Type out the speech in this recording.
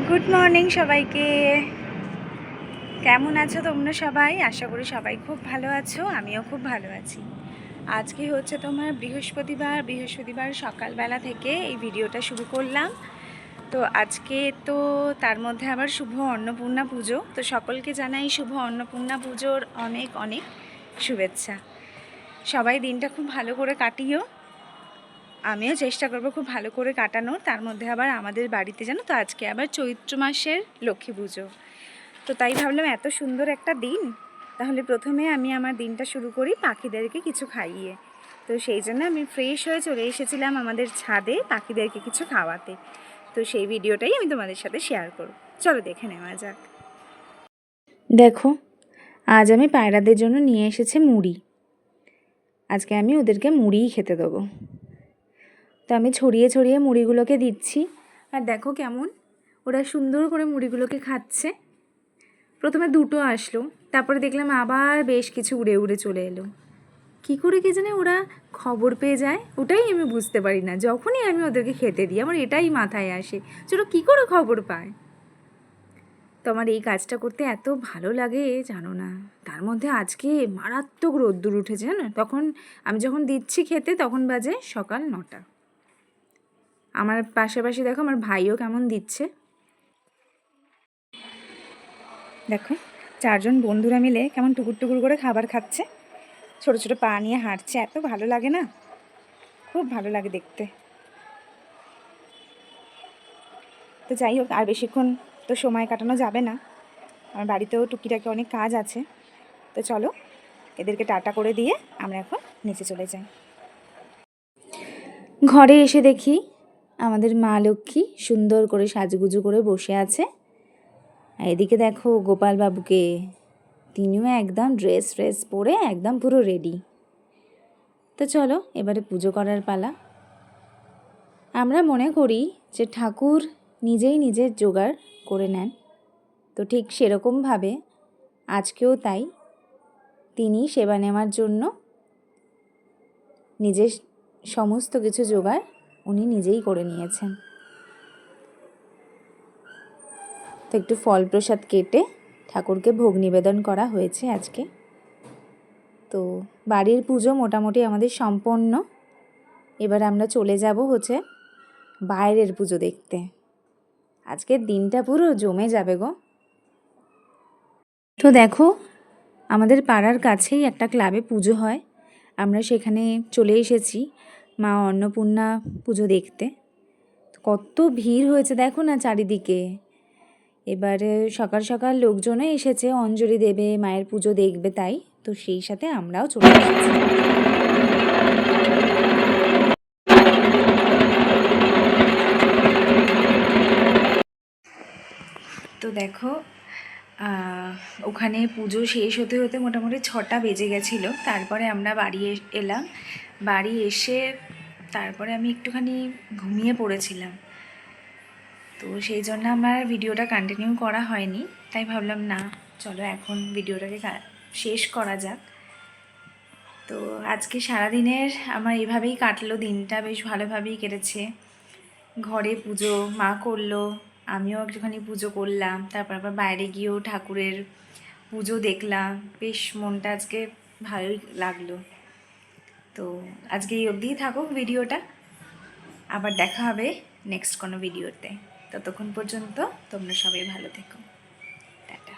Good morning সবাইকে। কেমন আছো তোমরা সবাই? আশা করি সবাই খুব ভালো আছো, আমিও খুব ভালো আছি। আজকে হচ্ছে তোমার বৃহস্পতিবার সকালবেলা থেকে এই ভিডিওটা শুরু করলাম। তো আজকে তো তার মধ্যে আবার শুভ অন্নপূর্ণা পুজো। তো সকলকে জানাই শুভ অন্নপূর্ণা পুজোর অনেক অনেক শুভেচ্ছা। সবাই দিনটা খুব ভালো করে কাটিও, আমিও চেষ্টা করবো খুব ভালো করে কাটানোর। তার মধ্যে আবার আমাদের বাড়িতে জানো তো আজকে আবার চৈত্র মাসের লক্ষ্মী পুজো। তো তাই ভাবলাম এত সুন্দর একটা দিন, তাহলে প্রথমে আমি আমার দিনটা শুরু করি পাখিদেরকে কিছু খাইয়ে। তো সেই জন্য আমি ফ্রেশ হয়ে চলে এসেছিলাম আমাদের ছাদে পাখিদেরকে কিছু খাওয়াতে। তো সেই ভিডিওটাই আমি তোমাদের সাথে শেয়ার করব, চলো দেখে নেওয়া যাক। দেখো, আজ আমি পায়রাদের জন্য নিয়ে এসেছি মুড়ি। আজকে আমি ওদেরকে মুড়িই খেতে দেবো। তো আমি ছড়িয়ে ছড়িয়ে মুড়িগুলোকে দিচ্ছি, আর দেখো কেমন ওরা সুন্দর করে মুড়িগুলোকে খাচ্ছে। প্রথমে দুটো আসলো, তারপরে দেখলাম আবার বেশ কিছু উড়ে উড়ে চলে এলো। কী করে কে জানে ওরা খবর পেয়ে যায়, ওটাই আমি বুঝতে পারি না। যখনই আমি ওদেরকে খেতে দিই আমার এটাই মাথায় আসে যে ওরা কী করে খবর পায়। তো আমার এই কাজটা করতে এত ভালো লাগে জানো না। তার মধ্যে আজকে মারাত্মক রোদ্দুর উঠেছে জানো। তখন আমি যখন দিচ্ছি খেতে তখন বাজে সকাল 9টা। আমার পাশাপাশি দেখো আমার ভাইও কেমন দিচ্ছে। দেখো, চারজন বন্ধুরা মিলে কেমন টুকুর টুকুর করে খাবার খাচ্ছে, ছোটো ছোটো পা নিয়ে হাঁটছে। এত ভালো লাগে না, খুব ভালো লাগে দেখতে। তো যাই হোক, আর বেশিক্ষণ তো সময় কাটানো যাবে না, আমার বাড়িতেও টুকিটাকি অনেক কাজ আছে। তো চলো এদেরকে টাটা করে দিয়ে আমরা এখন নিচে চলে যাই। ঘরে এসে দেখি আমাদের মা লক্ষ্মী সুন্দর করে সাজুগুজু করে বসে আছে। আর এদিকে দেখো গোপাল বাবুকে, তিনিও একদম ড্রেস পরে একদম পুরো রেডি। তো চলো এবারে পুজো করার পালা। আমরা মনে করি যে ঠাকুর নিজেই নিজের জোগাড় করে নেন, তো ঠিক সেরকমভাবে আজকেও তাই তিনি সেবা নেওয়ার জন্য নিজের সমস্ত কিছু জোগাড় উনি নিজেই করে নিয়েছেন। তো একটু ফল প্রসাদ কেটে ঠাকুরকে ভোগ নিবেদন করা হয়েছে আজকে। তো বাড়ির পুজো মোটামুটি আমাদের সম্পন্ন। এবার আমরা চলে যাব হচ্ছে বাইরের পুজো দেখতে। আজকের দিনটা পুরো জমে যাবে গো। তো দেখো, আমাদের পাড়ার কাছেই একটা ক্লাবে পুজো হয়, আমরা সেখানে চলে এসেছি মা অন্নপূর্ণা পুজো দেখতে। কত ভিড় হয়েছে দেখো না চারিদিকে। এবারে সকাল সকাল লোকজনও এসেছে অঞ্জলি দেবে, মায়ের পুজো দেখবে, তাই তো সেই সাথে আমরাও চলে এসেছি। তো দেখো, ওখানে পুজো শেষ হতে হতে মোটামুটি 6টা বেজে গেছিলো। তারপরে আমরা বাড়ি এলাম। বাড়ি এসে তারপরে আমি একটুখানি ঘুমিয়ে পড়েছিলাম। তো সেই জন্য আমার ভিডিওটা কন্টিনিউ করা হয়নি, তাই ভাবলাম না চলো এখন ভিডিওটাকে শেষ করা যাক। তো আজকে সারাদিনের আমার এভাবেই কাটলো, দিনটা বেশ ভালোভাবেই কেটেছে। ঘরে পুজো মা করলো, আমিও একটুখানি পুজো করলাম, তারপর আবার বাইরে গিয়েও ঠাকুরের পুজো দেখলাম। বেশ মনটা আজকে ভালোই লাগলো। তো আজকে এই অবধিই থাকুক ভিডিওটা, আবার দেখা হবে নেক্সট কোনো ভিডিওতে। ততক্ষণ পর্যন্ত তোমরা সবাই ভালো থেকো, টাটা।